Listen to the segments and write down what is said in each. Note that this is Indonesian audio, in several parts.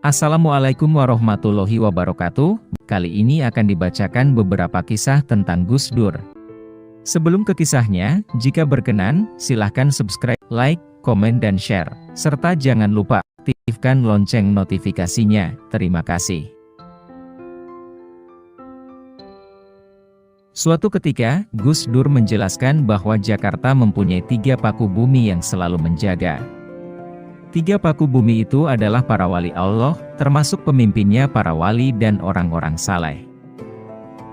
Assalamualaikum warahmatullahi wabarakatuh. Kali ini akan dibacakan beberapa kisah tentang Gus Dur. Sebelum ke kisahnya, jika berkenan, silahkan subscribe, like, komen dan share. Serta jangan lupa aktifkan lonceng notifikasinya. Terima kasih. Suatu ketika, Gus Dur menjelaskan bahwa Jakarta mempunyai 3 paku bumi yang selalu menjaga. 3 paku bumi itu adalah para wali Allah, termasuk pemimpinnya para wali dan orang-orang saleh.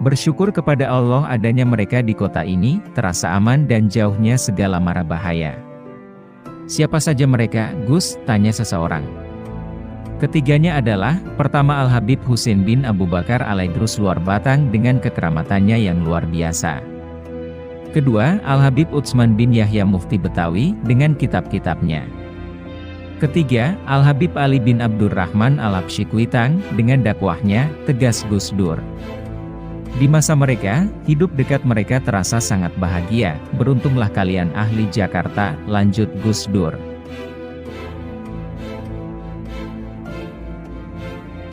Bersyukur kepada Allah adanya mereka di kota ini, terasa aman dan jauhnya segala mara bahaya. Siapa saja mereka, Gus? Tanya seseorang. Ketiganya adalah, pertama Al-Habib Husain bin Abu Bakar Alaidrus Luar Batang dengan kekeramatannya yang luar biasa. Kedua, Al-Habib Utsman bin Yahya Mufti Betawi dengan kitab-kitabnya. Ketiga, Al-Habib Ali bin Abdurrahman Al-Habsyi Kuitang dengan dakwahnya, tegas Gus Dur. Di masa mereka, hidup dekat mereka terasa sangat bahagia. Beruntunglah kalian ahli Jakarta, lanjut Gus Dur.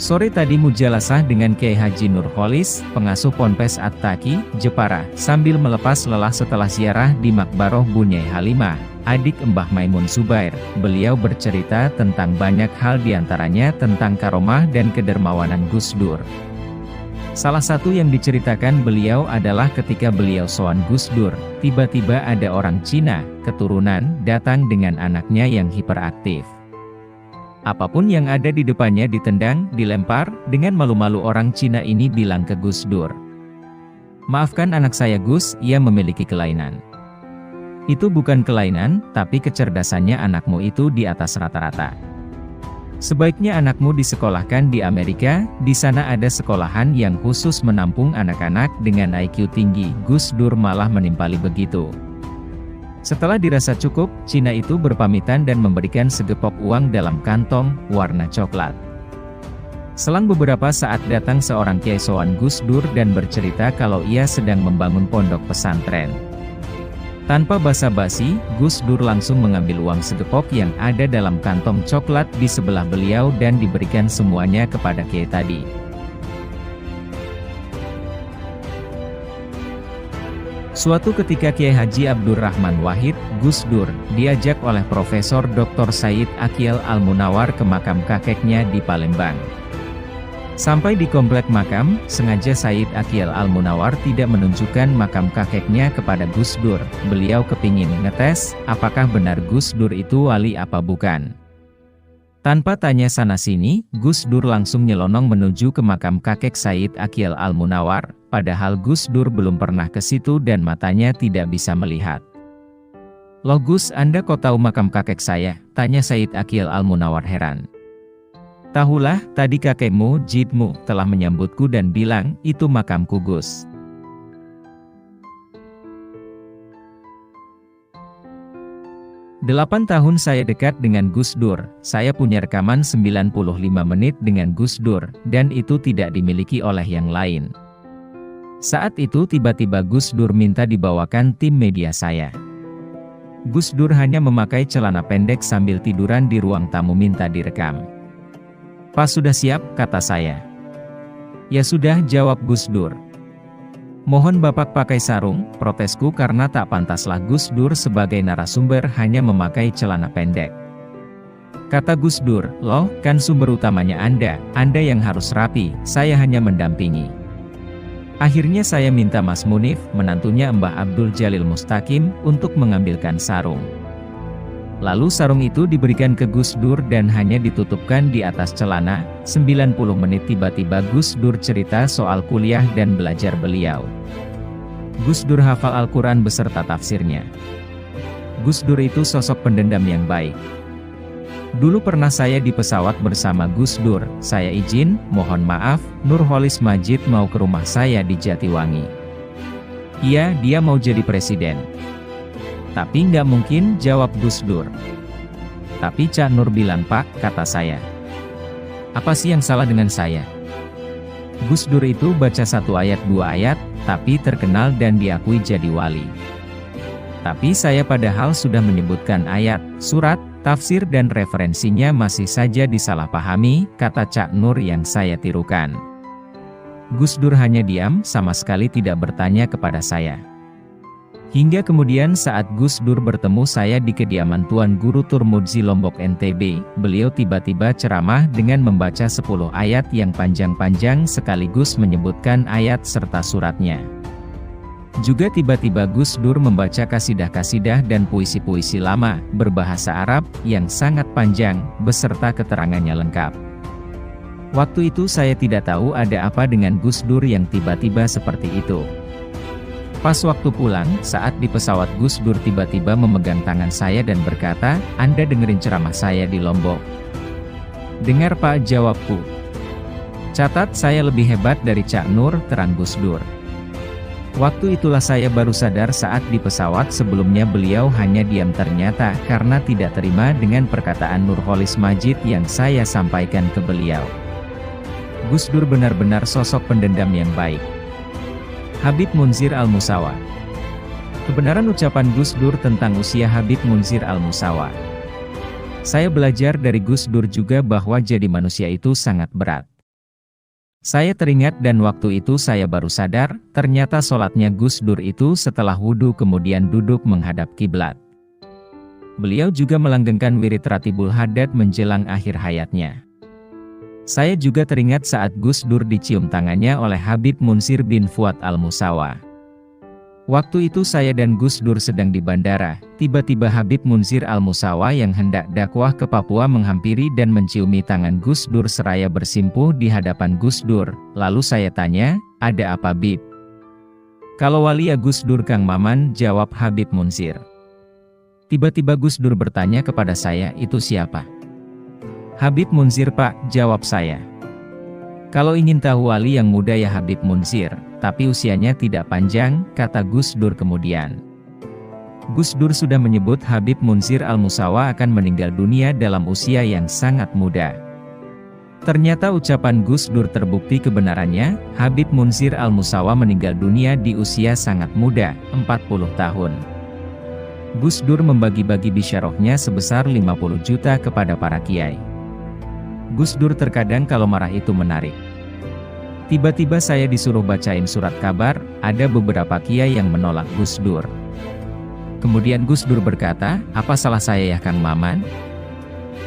Sore tadi mujalasah dengan Kiai Haji Nurholis, pengasuh Ponpes At-Taqi, Jepara, sambil melepas lelah setelah ziarah di Makbaroh Bunyai Halimah, adik Mbah Maimun Zubair. Beliau bercerita tentang banyak hal diantaranya tentang karomah dan kedermawanan Gus Dur. Salah satu yang diceritakan beliau adalah ketika beliau sowan Gus Dur, tiba-tiba ada orang Cina, keturunan, datang dengan anaknya yang hiperaktif. Apapun yang ada di depannya ditendang, dilempar, dengan malu-malu orang Cina ini bilang ke Gus Dur. Maafkan anak saya Gus, ia memiliki kelainan. Itu bukan kelainan, tapi kecerdasannya anakmu itu di atas rata-rata. Sebaiknya anakmu disekolahkan di Amerika, di sana ada sekolahan yang khusus menampung anak-anak dengan IQ tinggi. Gus Dur malah menimpali begitu. Setelah dirasa cukup, Cina itu berpamitan dan memberikan segepok uang dalam kantong, warna coklat. Selang beberapa saat datang seorang kiai sowan Gus Dur dan bercerita kalau ia sedang membangun pondok pesantren. Tanpa basa-basi, Gus Dur langsung mengambil uang segepok yang ada dalam kantong coklat di sebelah beliau dan diberikan semuanya kepada kiai tadi. Suatu ketika Kiai Haji Abdurrahman Wahid, Gus Dur, diajak oleh Profesor Dr. Said Aqil Al-Munawar ke makam kakeknya di Palembang. Sampai di komplek makam, sengaja Said Aqil Al-Munawar tidak menunjukkan makam kakeknya kepada Gus Dur. Beliau kepingin ngetes, apakah benar Gus Dur itu wali apa bukan. Tanpa tanya sana-sini, Gus Dur langsung nyelonong menuju ke makam kakek Said Aqil Al-Munawar, padahal Gus Dur belum pernah ke situ dan matanya tidak bisa melihat. Loh Gus, Anda kok tahu makam kakek saya? Tanya Said Aqil Al-Munawar heran. Tahulah, tadi kakekmu, jidmu, telah menyambutku dan bilang, itu makamku Gus. "8 tahun saya dekat dengan Gus Dur, saya punya rekaman 95 menit dengan Gus Dur, dan itu tidak dimiliki oleh yang lain. Saat itu tiba-tiba Gus Dur minta dibawakan tim media saya. Gus Dur hanya memakai celana pendek sambil tiduran di ruang tamu minta direkam. Pas sudah siap, kata saya. Ya sudah, jawab Gus Dur. Mohon Bapak pakai sarung, protesku karena tak pantaslah Gus Dur sebagai narasumber hanya memakai celana pendek. Kata Gus Dur, loh, kan sumber utamanya Anda yang harus rapi, saya hanya mendampingi. Akhirnya saya minta Mas Munif, menantunya Mbah Abdul Jalil Mustaqim, untuk mengambilkan sarung. Lalu sarung itu diberikan ke Gus Dur dan hanya ditutupkan di atas celana. 90 menit tiba-tiba Gus Dur cerita soal kuliah dan belajar beliau. Gus Dur hafal Al-Quran beserta tafsirnya. Gus Dur itu sosok pendendam yang baik. Dulu pernah saya di pesawat bersama Gus Dur, saya izin, mohon maaf, Nurholis Majid mau ke rumah saya di Jatiwangi. Iya, dia mau jadi presiden. Tapi nggak mungkin, jawab Gus Dur. Tapi Cak Nur bilang Pak, kata saya. Apa sih yang salah dengan saya? Gus Dur itu baca 1 ayat 2 ayat, tapi terkenal dan diakui jadi wali. Tapi saya padahal sudah menyebutkan ayat, surat, Tafsir dan referensinya masih saja disalahpahami, kata Cak Nur yang saya tirukan. Gus Dur hanya diam, sama sekali tidak bertanya kepada saya. Hingga kemudian saat Gus Dur bertemu saya di kediaman Tuan Guru Turmudzi Lombok NTB, beliau tiba-tiba ceramah dengan membaca 10 ayat yang panjang-panjang sekaligus menyebutkan ayat serta suratnya. Juga tiba-tiba Gus Dur membaca kasidah-kasidah dan puisi-puisi lama, berbahasa Arab, yang sangat panjang, beserta keterangannya lengkap. Waktu itu saya tidak tahu ada apa dengan Gus Dur yang tiba-tiba seperti itu. Pas waktu pulang, saat di pesawat Gus Dur tiba-tiba memegang tangan saya dan berkata, "Anda dengerin ceramah saya di Lombok?" "Dengar Pak," jawabku. "Catat, saya lebih hebat dari Cak Nur," terang Gus Dur. Waktu itulah saya baru sadar saat di pesawat sebelumnya beliau hanya diam ternyata karena tidak terima dengan perkataan Nurholis Majid yang saya sampaikan ke beliau. Gus Dur benar-benar sosok pendendam yang baik. Habib Munzir Al-Musawa. Kebenaran ucapan Gus Dur tentang usia Habib Munzir Al-Musawa. Saya belajar dari Gus Dur juga bahwa jadi manusia itu sangat berat. Saya teringat dan waktu itu saya baru sadar, ternyata sholatnya Gus Dur itu setelah wudhu kemudian duduk menghadap kiblat. Beliau juga melanggengkan wirid Ratibul Haddad menjelang akhir hayatnya. Saya juga teringat saat Gus Dur dicium tangannya oleh Habib Munzir bin Fuad Al-Musawa. Waktu itu saya dan Gus Dur sedang di bandara, tiba-tiba Habib Munzir Al-Musawa yang hendak dakwah ke Papua menghampiri dan menciumi tangan Gus Dur seraya bersimpuh di hadapan Gus Dur. Lalu saya tanya, "Ada apa Bib?" "Kalau wali ya Gus Dur Kang Maman," jawab Habib Munzir. Tiba-tiba Gus Dur bertanya kepada saya, "Itu siapa?" "Habib Munzir Pak," jawab saya. "Kalau ingin tahu wali yang muda ya Habib Munzir, tapi usianya tidak panjang," kata Gus Dur kemudian. Gus Dur sudah menyebut Habib Munzir Al-Musawa akan meninggal dunia dalam usia yang sangat muda. Ternyata ucapan Gus Dur terbukti kebenarannya, Habib Munzir Al-Musawa meninggal dunia di usia sangat muda, 40 tahun. Gus Dur membagi-bagi bisyarahnya sebesar 50 juta kepada para kiai. Gus Dur terkadang kalau marah itu menarik. Tiba-tiba saya disuruh bacain surat kabar, ada beberapa kiai yang menolak Gus Dur. Kemudian Gus Dur berkata, "Apa salah saya ya Kang Maman?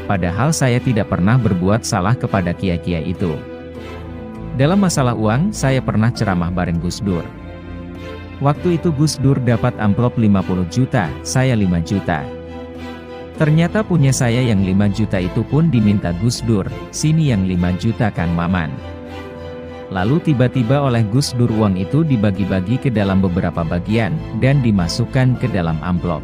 Padahal saya tidak pernah berbuat salah kepada kiai-kiai itu. Dalam masalah uang, saya pernah ceramah bareng Gus Dur. Waktu itu Gus Dur dapat amplop 50 juta, saya 5 juta. Ternyata punya saya yang 5 juta itu pun diminta Gus Dur, sini yang 5 juta Kang Maman. Lalu tiba-tiba oleh Gus Dur uang itu dibagi-bagi ke dalam beberapa bagian, dan dimasukkan ke dalam amplop.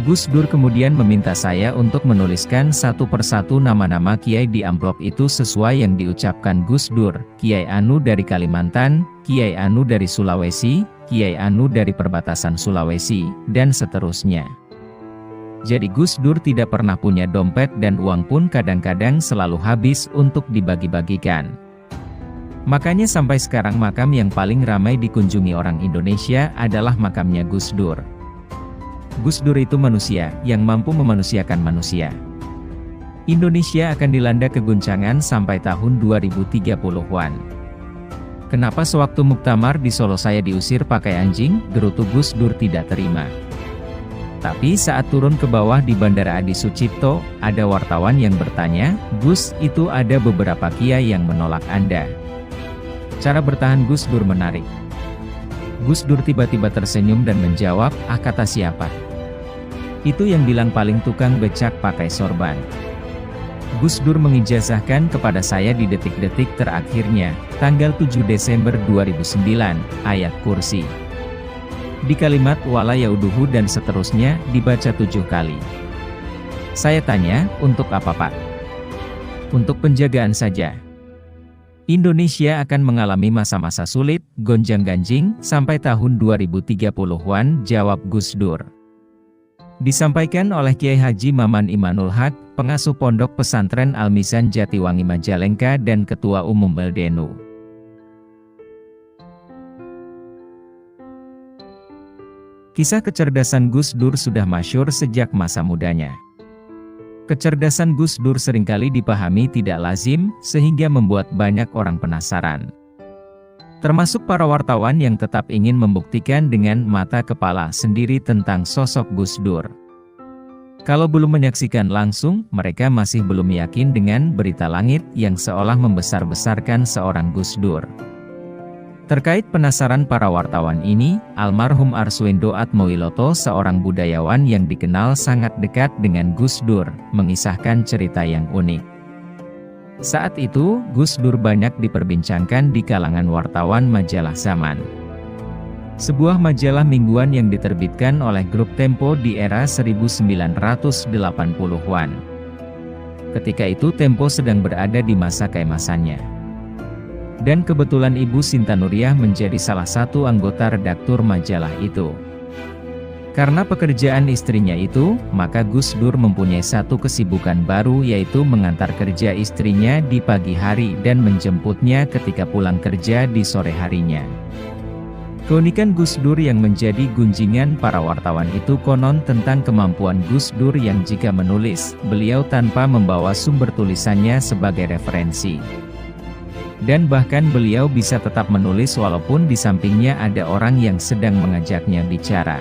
Gus Dur kemudian meminta saya untuk menuliskan satu persatu nama-nama kiai di amplop itu sesuai yang diucapkan Gus Dur, Kiai Anu dari Kalimantan, Kiai Anu dari Sulawesi, Kiai Anu dari perbatasan Sulawesi, dan seterusnya. Jadi Gus Dur tidak pernah punya dompet dan uang pun kadang-kadang selalu habis untuk dibagi-bagikan. Makanya sampai sekarang makam yang paling ramai dikunjungi orang Indonesia adalah makamnya Gus Dur. Gus Dur itu manusia, yang mampu memanusiakan manusia. Indonesia akan dilanda keguncangan sampai tahun 2030-an. Kenapa sewaktu muktamar di Solo saya diusir pakai anjing, gerutu Gus Dur tidak terima. Tapi saat turun ke bawah di Bandara Adi Sucipto, ada wartawan yang bertanya, "Gus, itu ada beberapa kiai yang menolak Anda." Cara bertahan Gus Dur menarik. Gus Dur tiba-tiba tersenyum dan menjawab, "Ah, kata siapa? Itu yang bilang paling tukang becak pakai sorban." Gus Dur mengijazahkan kepada saya di detik-detik terakhirnya, tanggal 7 Desember 2009, ayat kursi. Di kalimat wala yauduhu dan seterusnya, dibaca 7 kali. Saya tanya, untuk apa Pak? Untuk penjagaan saja. Indonesia akan mengalami masa-masa sulit, gonjang-ganjing, sampai tahun 2030-an, jawab Gus Dur. Disampaikan oleh Kiai Haji Maman Imanul Haq, pengasuh Pondok Pesantren Al-Mizan Jatiwangi Majalengka dan Ketua Umum LDNU. Kisah kecerdasan Gus Dur sudah masyhur sejak masa mudanya. Kecerdasan Gus Dur seringkali dipahami tidak lazim, sehingga membuat banyak orang penasaran. Termasuk para wartawan yang tetap ingin membuktikan dengan mata kepala sendiri tentang sosok Gus Dur. Kalau belum menyaksikan langsung, mereka masih belum yakin dengan berita langit yang seolah membesar-besarkan seorang Gus Dur. Terkait penasaran para wartawan ini, almarhum Arswendo Atmowiloto, seorang budayawan yang dikenal sangat dekat dengan Gus Dur, mengisahkan cerita yang unik. Saat itu, Gus Dur banyak diperbincangkan di kalangan wartawan majalah Zaman. Sebuah majalah mingguan yang diterbitkan oleh grup Tempo di era 1980-an. Ketika itu Tempo sedang berada di masa keemasannya. Dan kebetulan Ibu Sinta Nuriyah menjadi salah satu anggota redaktur majalah itu. Karena pekerjaan istrinya itu, maka Gus Dur mempunyai satu kesibukan baru, yaitu mengantar kerja istrinya di pagi hari dan menjemputnya ketika pulang kerja di sore harinya. Keunikan Gus Dur yang menjadi gunjingan para wartawan itu konon tentang kemampuan Gus Dur yang jika menulis, beliau tanpa membawa sumber tulisannya sebagai referensi. Dan bahkan beliau bisa tetap menulis walaupun di sampingnya ada orang yang sedang mengajaknya bicara.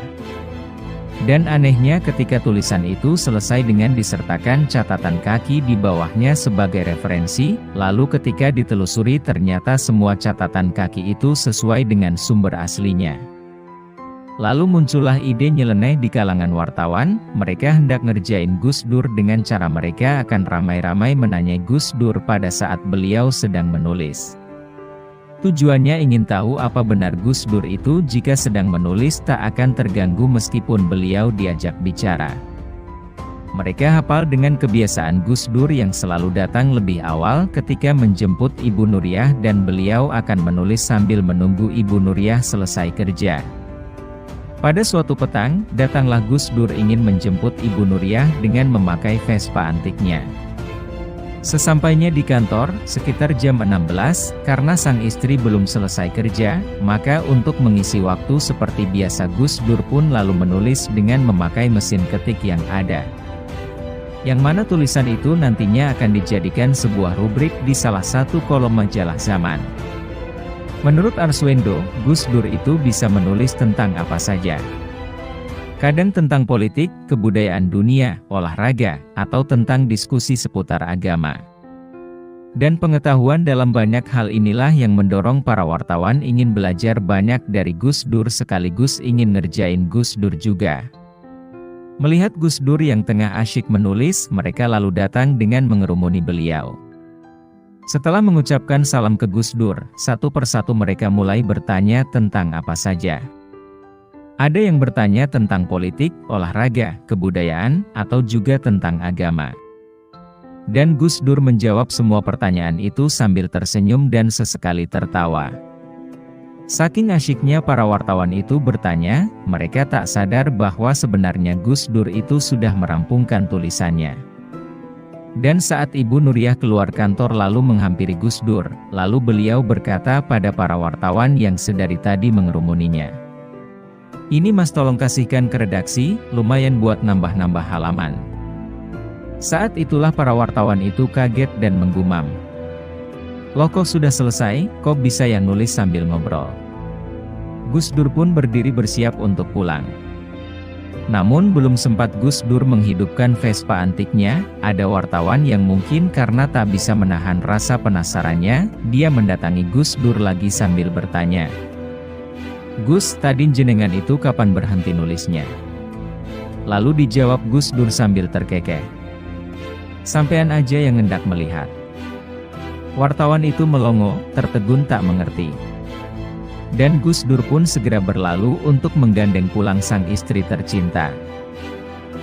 Dan anehnya ketika tulisan itu selesai dengan disertakan catatan kaki di bawahnya sebagai referensi, lalu ketika ditelusuri ternyata semua catatan kaki itu sesuai dengan sumber aslinya. Lalu muncullah ide nyeleneh di kalangan wartawan, mereka hendak ngerjain Gus Dur dengan cara mereka akan ramai-ramai menanyai Gus Dur pada saat beliau sedang menulis. Tujuannya ingin tahu apa benar Gus Dur itu jika sedang menulis tak akan terganggu meskipun beliau diajak bicara. Mereka hafal dengan kebiasaan Gus Dur yang selalu datang lebih awal ketika menjemput Ibu Nuriyah dan beliau akan menulis sambil menunggu Ibu Nuriyah selesai kerja. Pada suatu petang, datanglah Gus Dur ingin menjemput Ibu Nuriyah dengan memakai Vespa antiknya. Sesampainya di kantor, sekitar jam 16, karena sang istri belum selesai kerja, maka untuk mengisi waktu seperti biasa Gus Dur pun lalu menulis dengan memakai mesin ketik yang ada. Yang mana tulisan itu nantinya akan dijadikan sebuah rubrik di salah satu kolom majalah Zaman. Menurut Arswendo, Gus Dur itu bisa menulis tentang apa saja. Kadang tentang politik, kebudayaan dunia, olahraga, atau tentang diskusi seputar agama. Dan pengetahuan dalam banyak hal inilah yang mendorong para wartawan ingin belajar banyak dari Gus Dur sekaligus ingin ngerjain Gus Dur juga. Melihat Gus Dur yang tengah asyik menulis, mereka lalu datang dengan mengerumuni beliau. Setelah mengucapkan salam ke Gus Dur, satu persatu mereka mulai bertanya tentang apa saja. Ada yang bertanya tentang politik, olahraga, kebudayaan, atau juga tentang agama. Dan Gus Dur menjawab semua pertanyaan itu sambil tersenyum dan sesekali tertawa. Saking asyiknya para wartawan itu bertanya, mereka tak sadar bahwa sebenarnya Gus Dur itu sudah merampungkan tulisannya. Dan saat Ibu Nuriyah keluar kantor lalu menghampiri Gus Dur, lalu beliau berkata pada para wartawan yang sedari tadi mengerumuninya. Ini Mas tolong kasihkan ke redaksi, lumayan buat nambah-nambah halaman. Saat itulah para wartawan itu kaget dan menggumam. Loh kok sudah selesai, kok bisa yang nulis sambil ngobrol? Gus Dur pun berdiri bersiap untuk pulang. Namun belum sempat Gus Dur menghidupkan Vespa antiknya, ada wartawan yang mungkin karena tak bisa menahan rasa penasarannya, dia mendatangi Gus Dur lagi sambil bertanya. Gus, tadi jenengan itu kapan berhenti nulisnya? Lalu dijawab Gus Dur sambil terkekeh. Sampean aja yang hendak melihat. Wartawan itu melongo, tertegun tak mengerti. Dan Gus Dur pun segera berlalu untuk menggandeng pulang sang istri tercinta.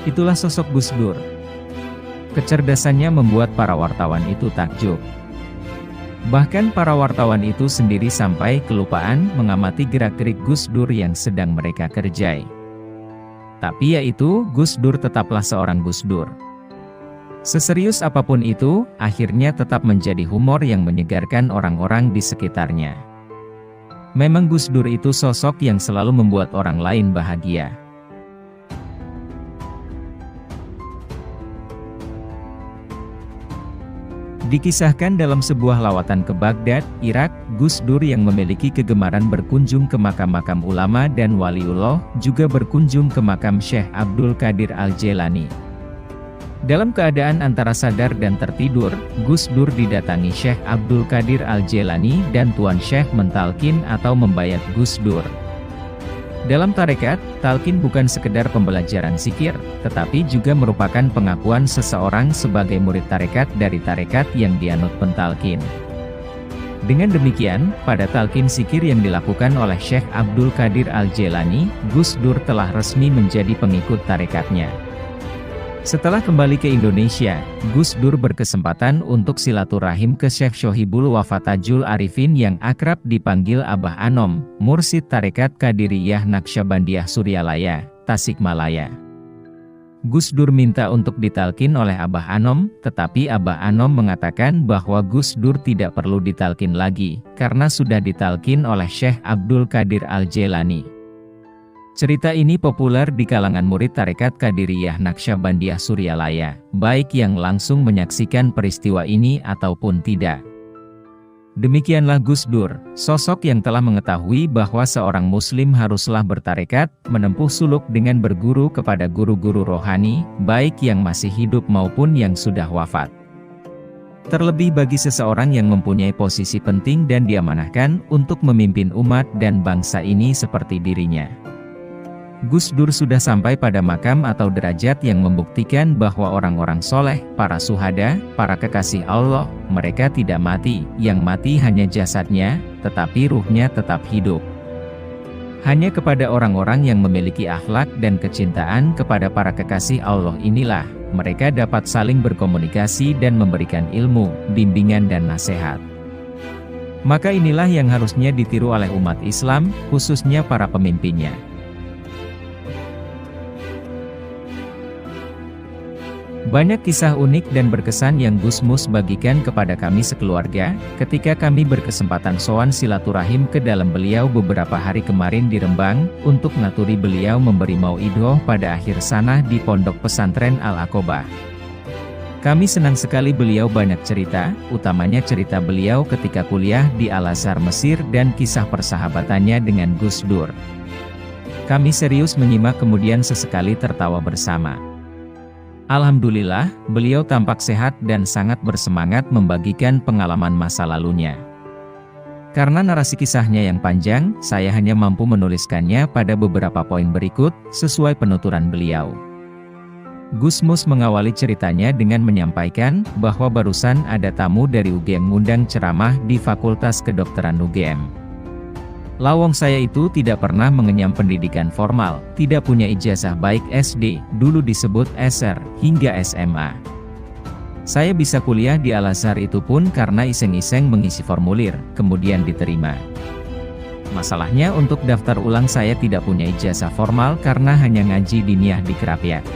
Itulah sosok Gus Dur. Kecerdasannya membuat para wartawan itu takjub. Bahkan para wartawan itu sendiri sampai kelupaan mengamati gerak-gerik Gus Dur yang sedang mereka kerjai. Tapi yaitu, Gus Dur tetaplah seorang Gus Dur. Seserius apapun itu, akhirnya tetap menjadi humor yang menyegarkan orang-orang di sekitarnya. Memang Gus Dur itu sosok yang selalu membuat orang lain bahagia. Dikisahkan dalam sebuah lawatan ke Baghdad, Irak, Gus Dur yang memiliki kegemaran berkunjung ke makam-makam ulama dan waliullah, juga berkunjung ke makam Syekh Abdul Qadir Al-Jailani. Dalam keadaan antara sadar dan tertidur, Gus Dur didatangi Syekh Abdul Qadir Al-Jailani dan Tuan Syekh mentalkin atau membayat Gus Dur. Dalam tarekat, talqin bukan sekedar pembelajaran zikir, tetapi juga merupakan pengakuan seseorang sebagai murid tarekat dari tarekat yang dianut pentalqin. Dengan demikian, pada talqin zikir yang dilakukan oleh Syekh Abdul Qadir Al-Jailani, Gus Dur telah resmi menjadi pengikut tarekatnya. Setelah kembali ke Indonesia, Gus Dur berkesempatan untuk silaturahim ke Syekh Shohibul Wafa Tajul Arifin yang akrab dipanggil Abah Anom, mursid tarekat Qadiriyah Naqsyabandiyah Suryalaya, Tasikmalaya. Gus Dur minta untuk ditalkin oleh Abah Anom, tetapi Abah Anom mengatakan bahwa Gus Dur tidak perlu ditalkin lagi, karena sudah ditalkin oleh Syekh Abdul Qadir Al-Jailani. Cerita ini populer di kalangan murid tarekat Qadiriyah Naqsyabandiyah Suryalaya, baik yang langsung menyaksikan peristiwa ini ataupun tidak. Demikianlah Gus Dur, sosok yang telah mengetahui bahwa seorang muslim haruslah bertarekat, menempuh suluk dengan berguru kepada guru-guru rohani, baik yang masih hidup maupun yang sudah wafat. Terlebih bagi seseorang yang mempunyai posisi penting dan diamanahkan untuk memimpin umat dan bangsa ini seperti dirinya. Gus Dur sudah sampai pada makam atau derajat yang membuktikan bahwa orang-orang soleh, para syuhada, para kekasih Allah, mereka tidak mati, yang mati hanya jasadnya, tetapi ruhnya tetap hidup. Hanya kepada orang-orang yang memiliki akhlak dan kecintaan kepada para kekasih Allah inilah, mereka dapat saling berkomunikasi dan memberikan ilmu, bimbingan dan nasihat. Maka inilah yang harusnya ditiru oleh umat Islam, khususnya para pemimpinnya. Banyak kisah unik dan berkesan yang Gus Mus bagikan kepada kami sekeluarga, ketika kami berkesempatan sowan silaturahim ke dalam beliau beberapa hari kemarin di Rembang, untuk ngaturi beliau memberi mauidhoh pada akhir sanah di Pondok Pesantren Al-Aqobah. Kami senang sekali beliau banyak cerita, utamanya cerita beliau ketika kuliah di Al-Azhar Mesir dan kisah persahabatannya dengan Gus Dur. Kami serius menyimak kemudian sesekali tertawa bersama. Alhamdulillah, beliau tampak sehat dan sangat bersemangat membagikan pengalaman masa lalunya. Karena narasi kisahnya yang panjang, saya hanya mampu menuliskannya pada beberapa poin berikut, sesuai penuturan beliau. Gus Mus mengawali ceritanya dengan menyampaikan, bahwa barusan ada tamu dari UGM ngundang ceramah di Fakultas Kedokteran UGM. Lawong saya itu tidak pernah mengenyam pendidikan formal, tidak punya ijazah baik SD, dulu disebut SR, hingga SMA. Saya bisa kuliah di Al-Azhar itu pun karena iseng-iseng mengisi formulir, kemudian diterima. Masalahnya untuk daftar ulang saya tidak punya ijazah formal karena hanya ngaji diniyah di Krapyak.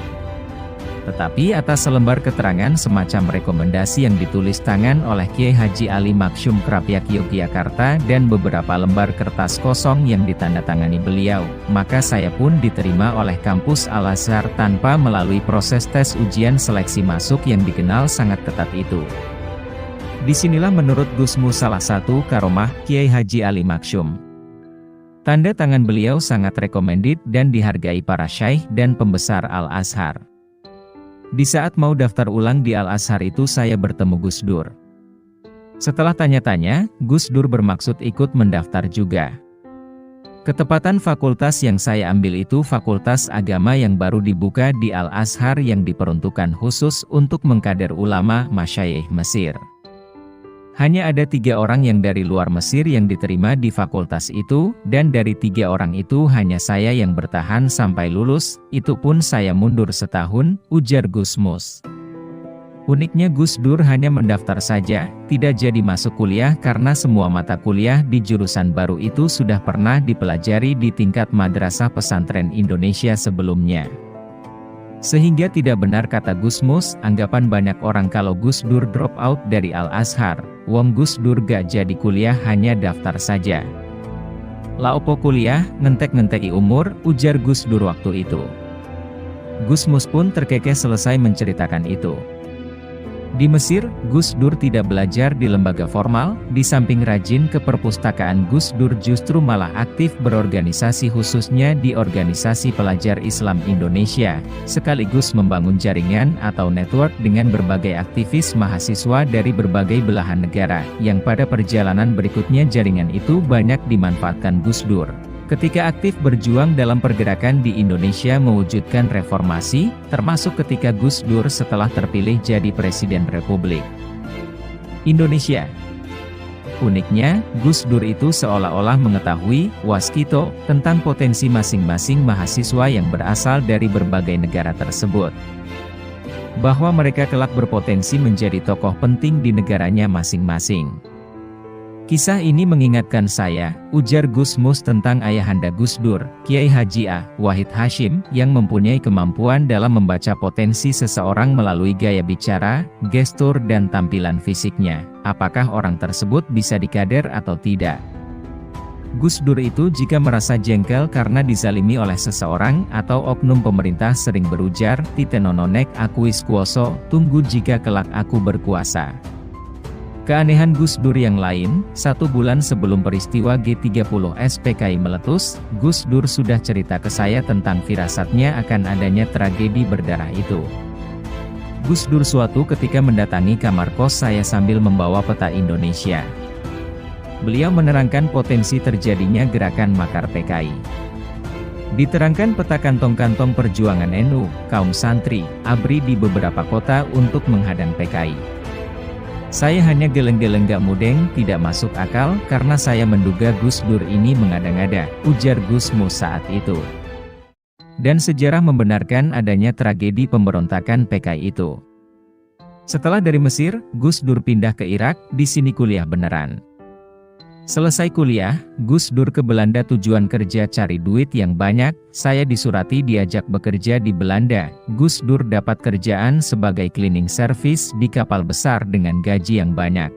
Tetapi atas selembar keterangan semacam rekomendasi yang ditulis tangan oleh Kiai Haji Ali Maksyum Krapyak Yogyakarta dan beberapa lembar kertas kosong yang ditandatangani beliau, maka saya pun diterima oleh kampus Al-Azhar tanpa melalui proses tes ujian seleksi masuk yang dikenal sangat ketat itu. Disinilah menurut Gus Mus salah satu karomah Kiai Haji Ali Maksyum. Tanda tangan beliau sangat recommended dan dihargai para syaikh dan pembesar Al-Azhar. Di saat mau daftar ulang di Al-Azhar itu saya bertemu Gus Dur. Setelah tanya-tanya, Gus Dur bermaksud ikut mendaftar juga. Ketepatan fakultas yang saya ambil itu fakultas agama yang baru dibuka di Al-Azhar yang diperuntukkan khusus untuk mengkader ulama masyayikh Mesir. Hanya ada 3 orang yang dari luar Mesir yang diterima di fakultas itu, dan dari 3 orang itu hanya saya yang bertahan sampai lulus, itu pun saya mundur setahun, ujar Gus Mus. Uniknya Gus Dur hanya mendaftar saja, tidak jadi masuk kuliah karena semua mata kuliah di jurusan baru itu sudah pernah dipelajari di tingkat madrasah pesantren Indonesia sebelumnya. Sehingga tidak benar kata Gus Mus, anggapan banyak orang kalau Gus Dur drop out dari Al-Azhar, wong Gus Dur gak jadi kuliah hanya daftar saja. La opo kuliah, ngentek-ngenteki umur, ujar Gus Dur waktu itu. Gus Mus pun terkekeh selesai menceritakan itu. Di Mesir, Gus Dur tidak belajar di lembaga formal, di samping rajin ke perpustakaan Gus Dur justru malah aktif berorganisasi khususnya di Organisasi Pelajar Islam Indonesia, sekaligus membangun jaringan atau network dengan berbagai aktivis mahasiswa dari berbagai belahan negara, yang pada perjalanan berikutnya jaringan itu banyak dimanfaatkan Gus Dur. Ketika aktif berjuang dalam pergerakan di Indonesia mewujudkan reformasi, termasuk ketika Gus Dur setelah terpilih jadi Presiden Republik Indonesia. Uniknya, Gus Dur itu seolah-olah mengetahui, waskito, tentang potensi masing-masing mahasiswa yang berasal dari berbagai negara tersebut. Bahwa mereka kelak berpotensi menjadi tokoh penting di negaranya masing-masing. Kisah ini mengingatkan saya, ujar Gus Mus tentang ayahanda Gus Dur, Kiai Haji A. Wahid Hashim, yang mempunyai kemampuan dalam membaca potensi seseorang melalui gaya bicara, gestur dan tampilan fisiknya. Apakah orang tersebut bisa dikader atau tidak? Gus Dur itu jika merasa jengkel karena dizalimi oleh seseorang atau oknum pemerintah sering berujar, "Titenononek aku wis kuoso, tunggu jika kelak aku berkuasa." Keanehan Gus Dur yang lain, 1 bulan sebelum peristiwa G30 SPKI meletus, Gus Dur sudah cerita ke saya tentang firasatnya akan adanya tragedi berdarah itu. Gus Dur suatu ketika mendatangi kamar kos saya sambil membawa peta Indonesia. Beliau menerangkan potensi terjadinya gerakan makar PKI. Diterangkan peta kantong-kantong perjuangan NU, kaum santri, ABRI di beberapa kota untuk menghadang PKI. Saya hanya geleng-geleng gak mudeng, tidak masuk akal, karena saya menduga Gus Dur ini mengada-ngada, ujar Gus Mus saat itu. Dan sejarah membenarkan adanya tragedi pemberontakan PKI itu. Setelah dari Mesir, Gus Dur pindah ke Irak, di sini kuliah beneran. Selesai kuliah, Gus Dur ke Belanda tujuan kerja cari duit yang banyak, saya disurati diajak bekerja di Belanda. Gus Dur dapat kerjaan sebagai cleaning service di kapal besar dengan gaji yang banyak.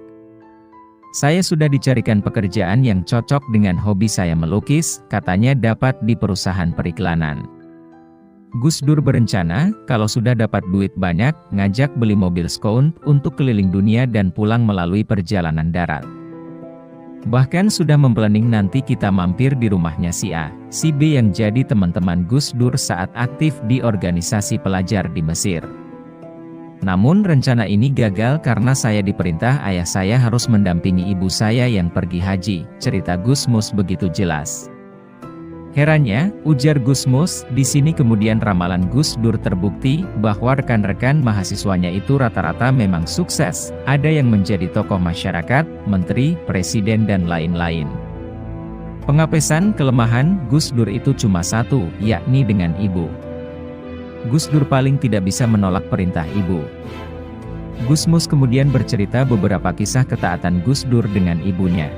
Saya sudah dicarikan pekerjaan yang cocok dengan hobi saya melukis, katanya dapat di perusahaan periklanan. Gus Dur berencana, kalau sudah dapat duit banyak, ngajak beli mobil Scout untuk keliling dunia dan pulang melalui perjalanan darat. Bahkan sudah memplanning nanti kita mampir di rumahnya si A, si B yang jadi teman-teman Gus Dur saat aktif di organisasi pelajar di Mesir. Namun rencana ini gagal karena saya diperintah ayah saya harus mendampingi ibu saya yang pergi haji, cerita Gus Mus begitu jelas. Herannya, ujar Gus Mus, di sini kemudian ramalan Gus Dur terbukti, bahwa rekan-rekan mahasiswanya itu rata-rata memang sukses, ada yang menjadi tokoh masyarakat, menteri, presiden dan lain-lain. Pengapesan kelemahan Gus Dur itu cuma satu, yakni dengan ibu. Gus Dur paling tidak bisa menolak perintah ibu. Gus Mus kemudian bercerita beberapa kisah ketaatan Gus Dur dengan ibunya.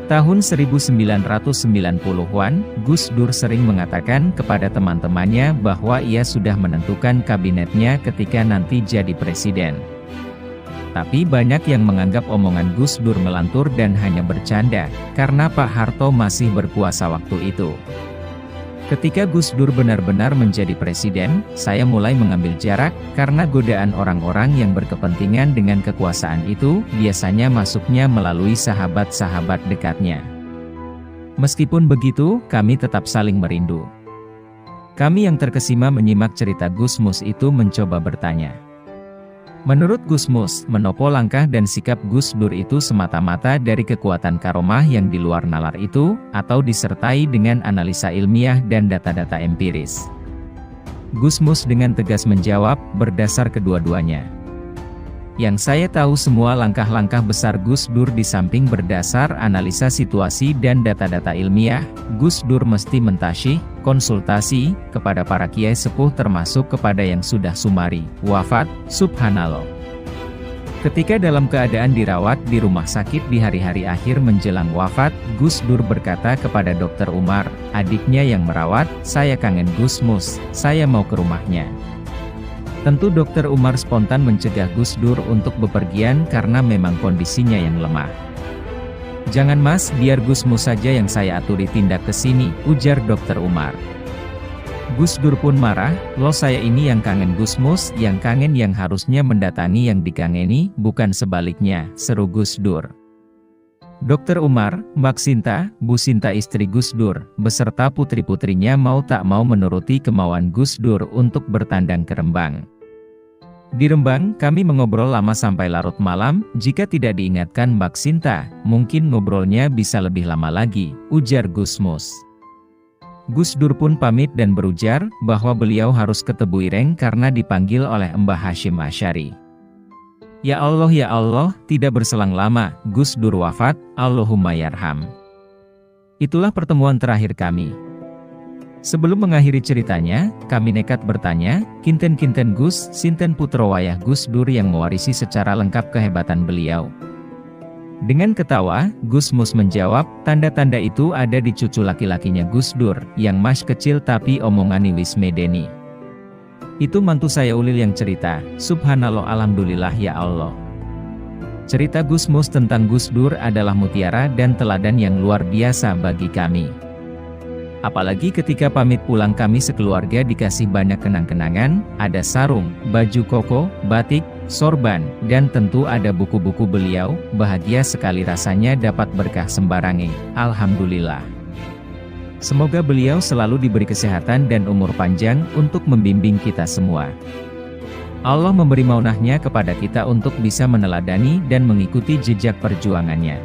Tahun 1990-an, Gus Dur sering mengatakan kepada teman-temannya bahwa ia sudah menentukan kabinetnya ketika nanti jadi presiden. Tapi banyak yang menganggap omongan Gus Dur melantur dan hanya bercanda, karena Pak Harto masih berkuasa waktu itu. Ketika Gus Dur benar-benar menjadi presiden, saya mulai mengambil jarak, karena godaan orang-orang yang berkepentingan dengan kekuasaan itu, biasanya masuknya melalui sahabat-sahabat dekatnya. Meskipun begitu, kami tetap saling merindu. Kami yang terkesima menyimak cerita Gus Mus itu mencoba bertanya. Menurut Gus Mus, menopo langkah dan sikap Gus Dur itu semata-mata dari kekuatan karomah yang di luar nalar itu, atau disertai dengan analisa ilmiah dan data-data empiris. Gus Mus dengan tegas menjawab, berdasar kedua-duanya. Yang saya tahu semua langkah-langkah besar Gus Dur di samping berdasar analisa situasi dan data-data ilmiah, Gus Dur mesti mentasyih, konsultasi, kepada para kiai sepuh termasuk kepada yang sudah sumari, wafat, subhanallah. Ketika dalam keadaan dirawat di rumah sakit di hari-hari akhir menjelang wafat, Gus Dur berkata kepada Dr. Umar, adiknya yang merawat, saya kangen Gus Mus, saya mau ke rumahnya. Tentu Dr. Umar spontan mencegah Gus Dur untuk bepergian karena memang kondisinya yang lemah. Jangan mas, biar Gus Mus saja yang saya aturi tindak ke sini, ujar Dr. Umar. Gus Dur pun marah, "Loh saya ini yang kangen Gusmus, yang kangen yang harusnya mendatangi yang dikangeni, bukan sebaliknya," seru Gus Dur. Dr. Umar, Mbak Sinta, Bu Sinta istri Gus Dur, beserta putri-putrinya mau tak mau menuruti kemauan Gus Dur untuk bertandang ke Rembang. Di Rembang, kami mengobrol lama sampai larut malam, jika tidak diingatkan Mbak Sinta, mungkin ngobrolnya bisa lebih lama lagi, ujar Gusmus. Gus Dur pun pamit dan berujar, bahwa beliau harus ke Tebu Ireng karena dipanggil oleh Mbah Hashim Asy'ari. Ya Allah, tidak berselang lama, Gus Dur wafat, Allahumma yarham. Itulah pertemuan terakhir kami. Sebelum mengakhiri ceritanya, kami nekat bertanya, kinten-kinten Gus, sinten putra wayah Gus Dur yang mewarisi secara lengkap kehebatan beliau. Dengan ketawa, Gusmus menjawab, tanda-tanda itu ada di cucu laki-lakinya Gus Dur, yang mas kecil tapi omongani wis medeni. Itu mantu saya Ulil yang cerita, subhanallah alhamdulillah ya Allah. Cerita Gusmus tentang Gus Dur adalah mutiara dan teladan yang luar biasa bagi kami. Apalagi ketika pamit pulang kami sekeluarga dikasih banyak kenang-kenangan, ada sarung, baju koko, batik, sorban, dan tentu ada buku-buku beliau, bahagia sekali rasanya dapat berkah sembarangi, alhamdulillah. Semoga beliau selalu diberi kesehatan dan umur panjang untuk membimbing kita semua. Allah memberi maunahnya kepada kita untuk bisa meneladani dan mengikuti jejak perjuangannya.